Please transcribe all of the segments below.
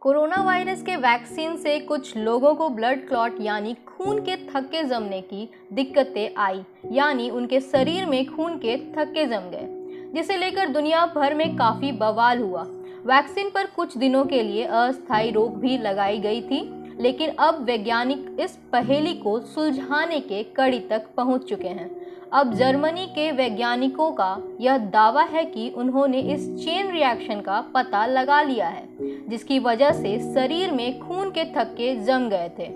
Corona virus के vaccine से कुछ लोगों को ब्लड क्लॉट यानी खून के थक्के जमने की दिक्कतें आई, यानी उनके शरीर में खून के थक्के जम गए, जिसे लेकर दुनिया भर में काफी बवाल हुआ। वैक्सीन पर कुछ दिनों के लिए अस्थायी रोक भी लगाई गई थी, लेकिन अब वैज्ञानिक इस पहेली को सुलझाने के कड़ी तक पहुंच चुके हैं। अब जर्मनी के वैज्ञानिकों का यह दावा है कि उन्होंने इस चेन रिएक्शन का पता लगा लिया है, जिसकी वजह से शरीर में खून के थक्के जम गए थे।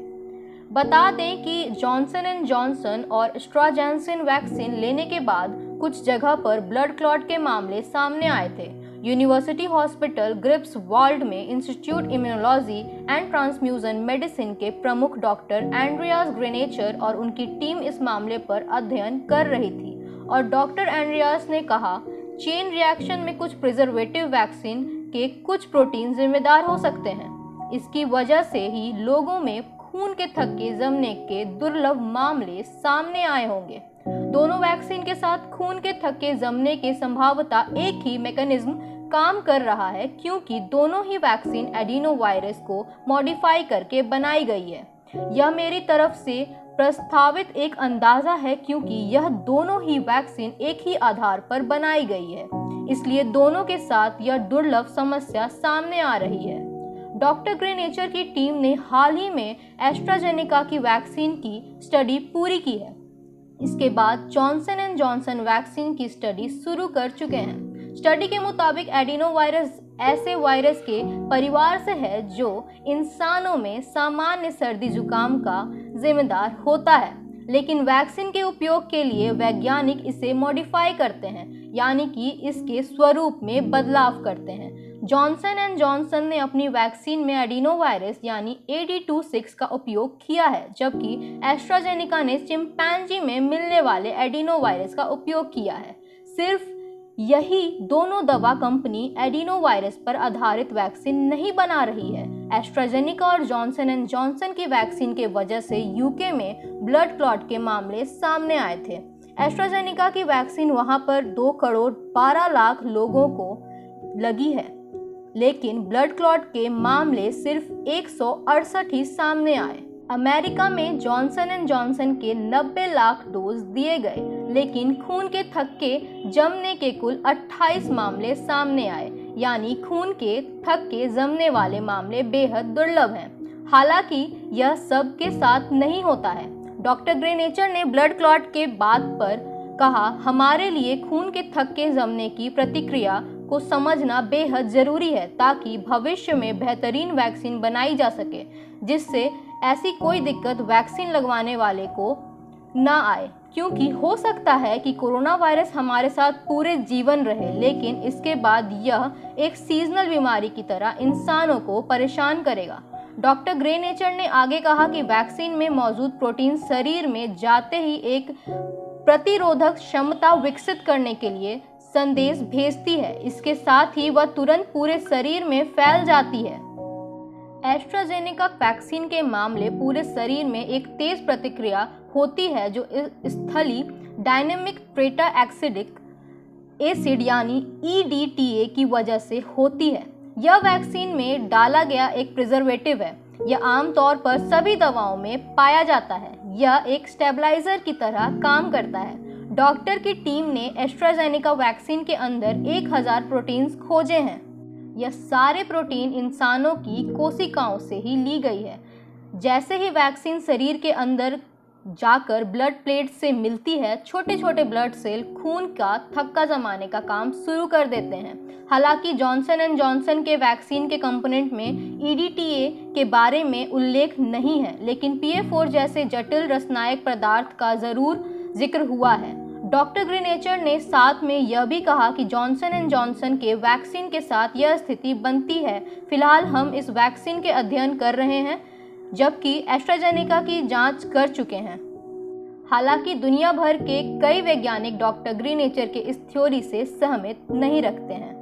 बता दें कि जॉनसन एंड जॉनसन और एस्ट्राजेनेका वैक्सीन लेने के बाद कुछ जगह पर ब्लड क्लॉट के मामले सामने आए थे। यूनिवर्सिटी हॉस्पिटल ग्रिफ्सवाल्ड में institute immunology and transfusion medicine के प्रमुख डॉक्टर एंड्रियास ग्रेनेचर और उनकी टीम इस मामले पर अध्ययन कर रही थी, और डॉक्टर एंड्रियास ने कहा, चेन रिएक्शन में कुछ प्रिजर्वेटिव वैक्सीन के कुछ प्रोटीन जिम्मेदार हो सकते हैं। इसकी वजह से ही लोगों में खून के थक्के जमने के दुर्लभ मामले सामने आए होंगे। दोनों वैक्सीन के साथ खून के थक्के जमने की संभावना एक ही मैकेनिज्म काम कर रहा है, क्योंकि दोनों ही वैक्सीन एडिनो वायरस को मॉडिफाई करके बनाई गई है। यह मेरी तरफ से प्रस्तावित एक अंदाजा है, क्योंकि यह दोनों ही वैक्सीन एक ही आधार पर बनाई गई है, इसलिए दोनों के साथ यह दुर्लभ समस्या सामने आ रही है। डॉक्टर ग्रेनेचर की टीम ने हाल ही में एस्ट्राजेनेका की वैक्सीन की स्टडी पूरी की है। इसके बाद जॉनसन एंड जॉनसन वैक्सीन की स्टडी शुरू कर चुके हैं। स्टडी के मुताबिक एडिनो वायरस ऐसे वायरस के परिवार से है जो इंसानों में सामान्य सर्दी जुकाम का जिम्मेदार होता है, लेकिन वैक्सीन के उपयोग के लिए वैज्ञानिक इसे मॉडिफाई करते हैं, यानी कि इसके स्वरूप में बदलाव करते हैं। जॉनसन एंड जॉनसन ने अपनी वैक्सीन में एडिनो वायरस यानी AD26 का उपयोग किया है, जबकि एस्ट्राजेनेका ने चिंपैंजी में मिलने वाले एडिनो वायरस का उपयोग किया है। सिर्फ यही दोनों दवा कंपनी एडिनो वायरस पर आधारित वैक्सीन नहीं बना रही है। एस्ट्राजेनेका और जॉनसन एंड जॉनसन की वैक्सीन के वजह से यूके में ब्लड क्लॉट के मामले सामने आए थे। एस्ट्राजेनेका की वैक्सीन वहां पर 2 करोड़ 12 लाख लोगों को लगी है, लेकिन ब्लड क्लॉट के मामले सिर्फ 168 ही सामने आए। अमेरिका में जॉनसन एंड जॉनसन के 90 लाख डोज दिए गए, लेकिन खून के थक्के जमने के कुल 28 मामले सामने आए, यानी खून के थक्के जमने वाले मामले बेहद दुर्लभ हैं। हालांकि यह सब के साथ नहीं होता है। डॉक्टर ग्रेनेचर ने ब्लड क्लॉट के बात पर कहा, हमारे लिए खून के थक्के जमने की प्रतिक्रिया को समझना बेहद जरूरी है, ताकि भविष्य में बेहतरीन वैक्सीन बनाई जा सके, जिससे ऐसी कोई दिक्कत वैक्सीन लगवाने वाले को ना आए। क्योंकि हो सकता है कि कोरोना वायरस हमारे साथ पूरे जीवन रहे, लेकिन इसके बाद यह एक सीजनल बीमारी की तरह इंसानों को परेशान करेगा। डॉक्टर ग्रेनेचर ने आगे कहा कि वैक्सीन में मौजूद प्रोटीन शरीर में जाते ही एक प्रतिरोधक क्षमता विकसित करने के लिए संदेश भेजती है। इसके साथ ही वह तुरंत पूरे शरीर में फैल जाती है। एस्ट्राजेनेका वैक्सीन के मामले पूरे शरीर में एक तेज प्रतिक्रिया होती है, जो स्थली डायनेमिक टेट्रा एक्सिडिक एसिड यानी EDTA की वजह से होती है। यह वैक्सीन में डाला गया एक प्रिजर्वेटिव है। यह आमतौर पर सभी दवाओं में पाया जाता है। यह एक स्टेबलाइजर की तरह काम करता है। डॉक्टर की टीम ने एस्ट्राजेनेका वैक्सीन के अंदर 1000 प्रोटीन्स खोजे हैं। यह सारे प्रोटीन इंसानों की कोशिकाओं से ही ली गई है। जैसे ही वैक्सीन शरीर के अंदर जाकर ब्लड प्लेट से मिलती है, छोटे छोटे ब्लड सेल खून का थक्का जमाने का काम शुरू कर देते हैं। हालांकि जॉनसन एंड जॉनसन के वैक्सीन के कंपोनेंट में EDTA के बारे में उल्लेख नहीं है, लेकिन PA4 जैसे जटिल रासायनिक पदार्थ का जरूर जिक्र हुआ है। डॉक्टर ग्रेनेचर ने साथ में यह भी कहा कि जॉनसन एंड जॉनसन के वैक्सीन के साथ यह स्थिति बनती है। फिलहाल हम इस वैक्सीन के अध्ययन कर रहे हैं, जबकि एस्ट्राजेनेका की जांच कर चुके हैं। हालांकि दुनिया भर के कई वैज्ञानिक डॉक्टर ग्रेनेचर के इस थ्योरी से सहमत नहीं रखते हैं।